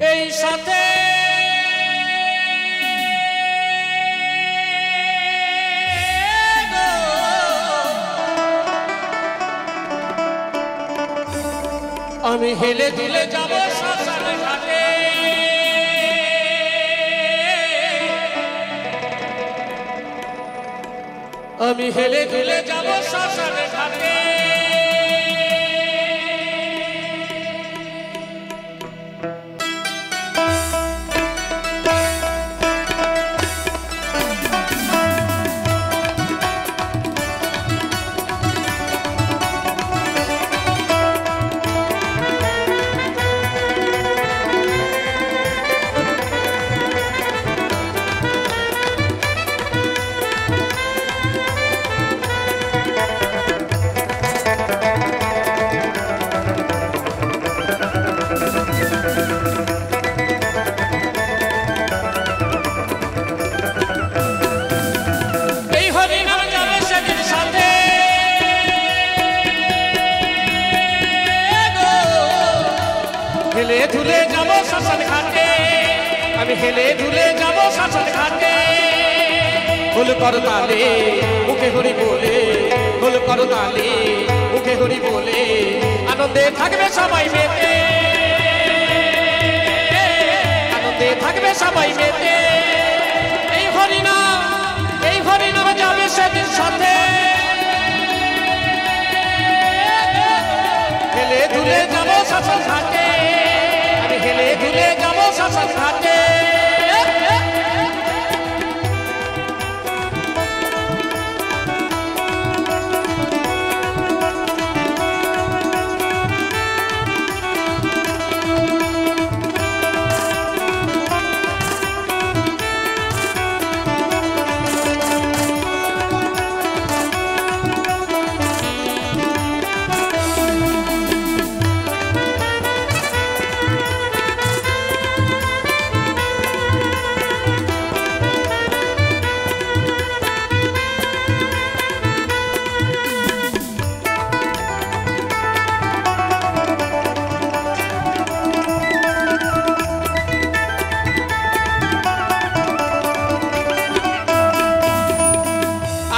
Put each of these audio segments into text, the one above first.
এই সাথে আমি হেলে দুলে যাব শ্মশান ঘাটে আমি হেলে দুলে যাব শ্মশান ঘাটে হেলে ধুলে যাব শ্মশান ঘাটে আমি হেলে ধুলে যাব শ্মশান ঘাটে ফুল করতালে মুখে হরি বলে ফুল করতালে মুখে হরি বলে আনন্দে থাকবে সবাই মেতে আনন্দে থাকবে সবাই মেতে এই হরিনাম যাবে সেদিন সাথে হেলে ধুলে যাব শ্মশান ঘাটে হেলে ধুলে যাব শ্মশান ঘাটে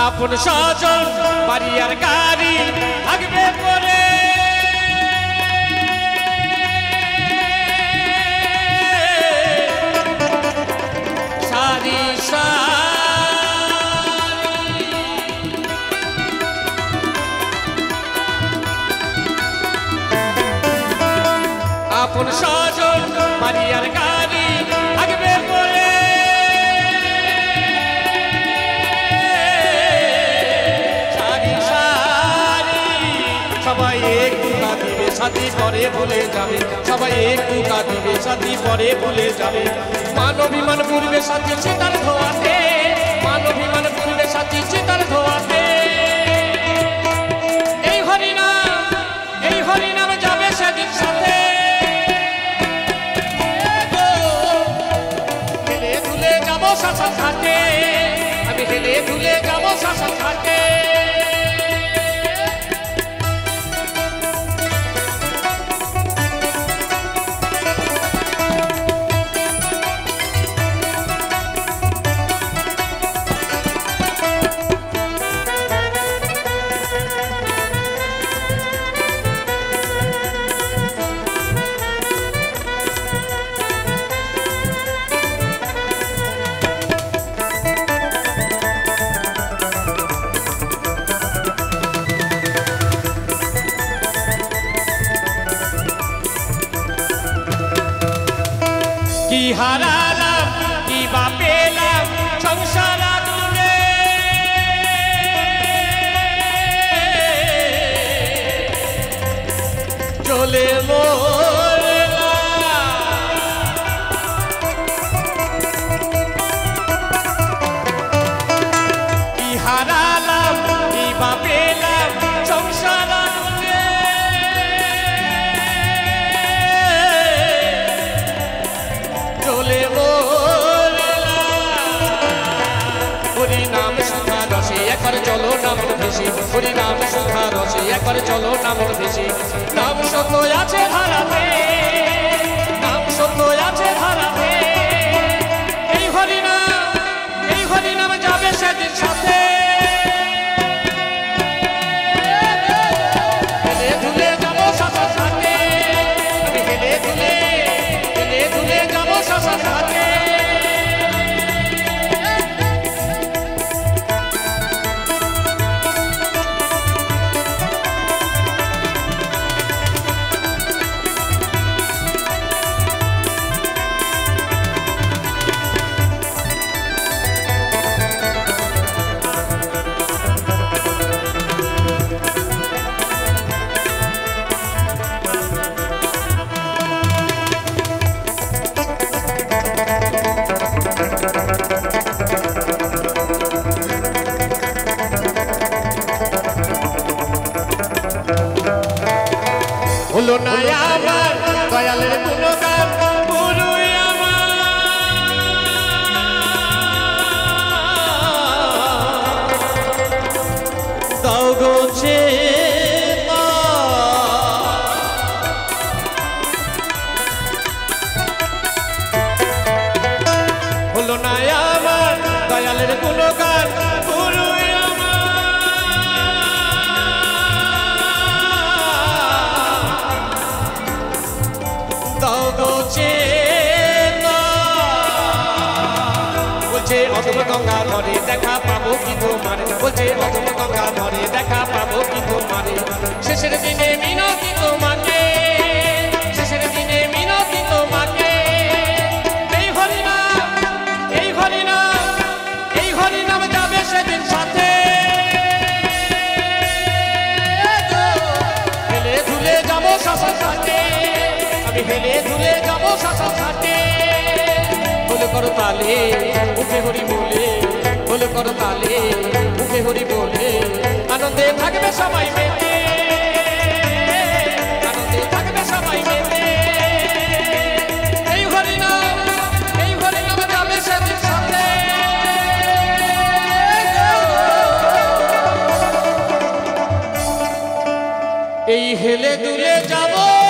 আপন সজন বাড়ি আর গাড়ি থাকবে পরে সারি আপন সজন বাড়ি আর গাড়ি থাকবে পরে সবাই একটু কাঁদিবে সাথী পরে ভুলে যাবে সবাই একটু কাঁদিবে সাথী পরে ভুলে যাবে মানবিমান পূর্বে সাথী সীতার ধোয়াতে মানবিমান পূর্বে সাথী সীতার ধোয়াতে এই হরিনাম যাবে সেদিন সাথে হেলে ধুলে যাব শ্মশান ঘাটে আমি হেলে ধুলে যাব শ্মশান ঘাটে কি হারালাম কি বা পেলাম সংসার আগুনে চলে কি হারালাম কি বা পেলাম সংসার হরিনাম সুধা রসে একবার চলো নাম ভেসে হরিনাম সুধা রসে একবার চলো নাম ভেসে নাম সত্য আছে ধারাতে নাম সত্য আছে অধম গঙ্গা ধরে দেখা পাবো কি তোমার বলছে অধম গঙ্গা ধরে দেখা পাবো কি তোমার শেষের দিনে মিনতি তোমাকে শেষের দিনে মিনতি তোমাকে এই হরিনাম এই হরিনাম এই হরিনাম যাবে সেদিন সাথে হেলে ধুলে যাবো শ্মশান ঘাটে আমি হেলে ধুলে যাবো শ্মশান ঘাটে বলে করো তালে মুখে হরি বলে বলে করো তালে মুখে হরি বলে আনন্দে থাকবে সবাই মেতে আনন্দে থাকবে সবাই মেতে এই হরিনাম যাবে সেদিন সাথে এই হেলে দুলে যাবো